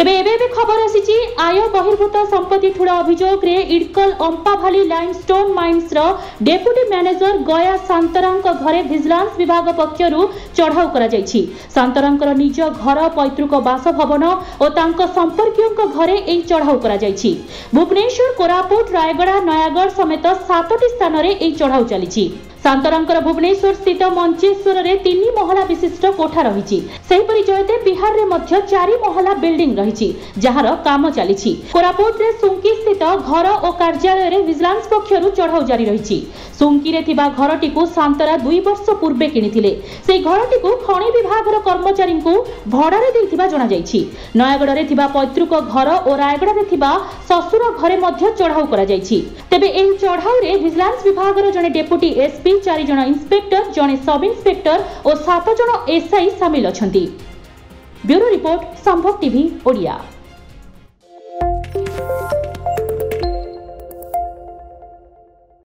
तेबे एबे खबर आसी आय बहिर्भूत संपत्ति ठूल अभियोग रे इडकल अंपाभाली लाइमस्टोन माइन्स रो डेप्यूटी मैनेजर गया सांतरांक घरे विजिलेंस विभाग पक्षरु चढ़ाऊ करा जायछि। सांतरांकर निज घर पैतृक बासभवन और तांको संपर्कियों घरे एई चढ़ाऊ करा जायछि। भुवनेश्वर, कोरापुट, रायगड़ा, नयागढ़ समेत 7टी स्थान रे एई चढ़ाऊ चलिछि। सांतरांकर भुवनेश्वर स्थित मंचेश्वर रे 3 महला विशिष्ट कोठा रही। सेहीपरि जयते बिहार रे मध्य 4 महला बिल्डिंग रही जार काम चली। कोरापुट रे सुंकी स्थित घर और कार्यालय रे विजिलेंस पक्षरु चढ़ाऊ जारी रही। सुंकी रे थिबा घरटी को सांतरा 2 वर्ष पूर्वे किनिथिले। सेही घरटी को खनि विभाग रो कर्मचारी को भड़ा रे दैथिबा जणा जायछि। नयागढ़ रे थिबा पैतृक घर और रायगढ़ रे थिबा ससुर घरे मध्य चढ़ाऊ करा जायछि। तेबे एही चढ़ाऊ रे विजिलेंस विभाग रो जने डेप्यूटी एसपी, 4 जन इंस्पेक्टर, जने सब इंस्पेक्टर और 7 जन एसआई शामिल अछंती। ब्यूरो रिपोर्ट, संभव टीवी ओडिया।